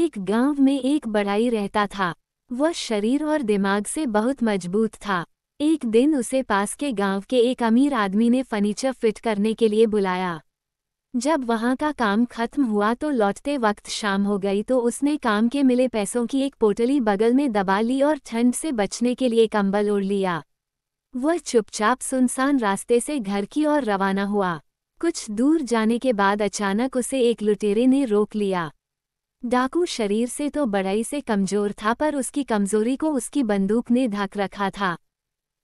एक गांव में एक बढ़ई रहता था। वह शरीर और दिमाग से बहुत मजबूत था। एक दिन उसे पास के गांव के एक अमीर आदमी ने फर्नीचर फिट करने के लिए बुलाया। जब वहां का काम खत्म हुआ तो लौटते वक्त शाम हो गई तो उसने काम के मिले पैसों की एक पोटली बगल में दबा ली और ठंड से बचने के लिए कंबल ओढ़ लिया। वह चुपचाप सुनसान रास्ते से घर की ओर रवाना हुआ। कुछ दूर जाने के बाद अचानक उसे एक लुटेरे ने रोक लिया। डाकू शरीर से तो बढ़ई से कमजोर था, पर उसकी कमजोरी को उसकी बंदूक ने ढक रखा था।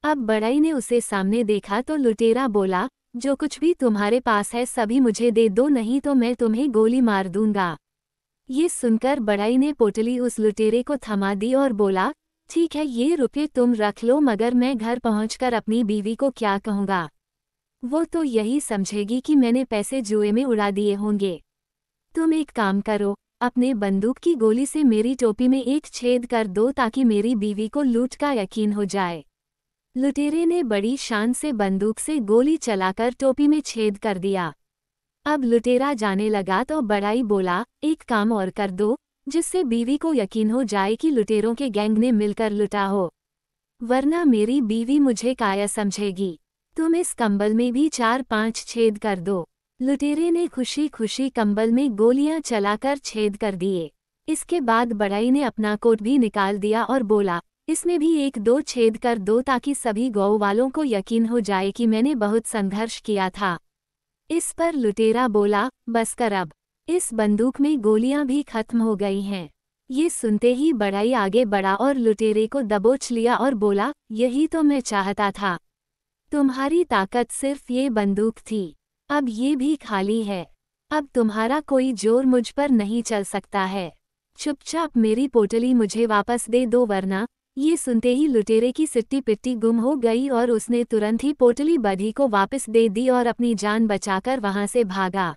अब बढ़ई ने उसे सामने देखा तो लुटेरा बोला, जो कुछ भी तुम्हारे पास है सभी मुझे दे दो, नहीं तो मैं तुम्हें गोली मार दूंगा। ये सुनकर बढ़ई ने पोटली उस लुटेरे को थमा दी और बोला, ठीक है, ये रुपये तुम रख लो, मगर मैं घर पहुंचकर अपनी बीवी को क्या कहूँगा? वो तो यही समझेगी कि मैंने पैसे जुए में उड़ा दिए होंगे। तुम एक काम करो, अपने बंदूक की गोली से मेरी टोपी में एक छेद कर दो ताकि मेरी बीवी को लूट का यकीन हो जाए। लुटेरे ने बड़ी शान से बंदूक से गोली चलाकर टोपी में छेद कर दिया। अब लुटेरा जाने लगा तो बढ़ई बोला, एक काम और कर दो, जिससे बीवी को यकीन हो जाए कि लुटेरों के गैंग ने मिलकर लुटा हो, वरना मेरी बीवी मुझे काया समझेगी। तुम इस कंबल में भी 4-5 छेद कर दो। लुटेरे ने खुशी खुशी कंबल में गोलियां चलाकर छेद कर दिए। इसके बाद बढ़ई ने अपना कोट भी निकाल दिया और बोला, इसमें भी 1-2 छेद कर दो ताकि सभी गांव वालों को यकीन हो जाए कि मैंने बहुत संघर्ष किया था। इस पर लुटेरा बोला, बस कर, अब इस बंदूक में गोलियां भी खत्म हो गई हैं। ये सुनते ही बढ़ई आगे बढ़ा और लुटेरे को दबोच लिया और बोला, यही तो मैं चाहता था। तुम्हारी ताकत सिर्फ ये बंदूक थी, अब ये भी खाली है। अब तुम्हारा कोई जोर मुझ पर नहीं चल सकता है। चुपचाप मेरी पोटली मुझे वापस दे दो, वरना। ये सुनते ही लुटेरे की सिट्टी पिट्टी गुम हो गई और उसने तुरंत ही पोटली बढ़ई को वापस दे दी और अपनी जान बचाकर वहां से भागा।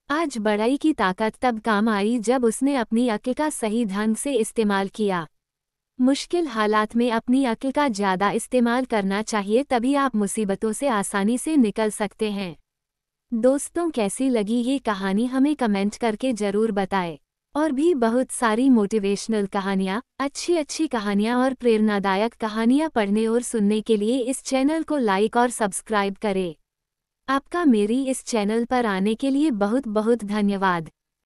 आज बढ़ई की ताकत तब काम आई जब उसने अपनी अक्ल का सही ढंग से इस्तेमाल किया। मुश्किल हालात में अपनी अक्ल का ज़्यादा इस्तेमाल करना चाहिए, तभी आप मुसीबतों से आसानी से निकल सकते हैं। दोस्तों, कैसी लगी ये कहानी हमें कमेंट करके ज़रूर बताएं। और भी बहुत सारी मोटिवेशनल कहानियाँ, अच्छी कहानियाँ और प्रेरणादायक कहानियाँ पढ़ने और सुनने के लिए इस चैनल को लाइक और सब्सक्राइब करें। आपका मेरी इस चैनल पर आने के लिए बहुत बहुत धन्यवाद।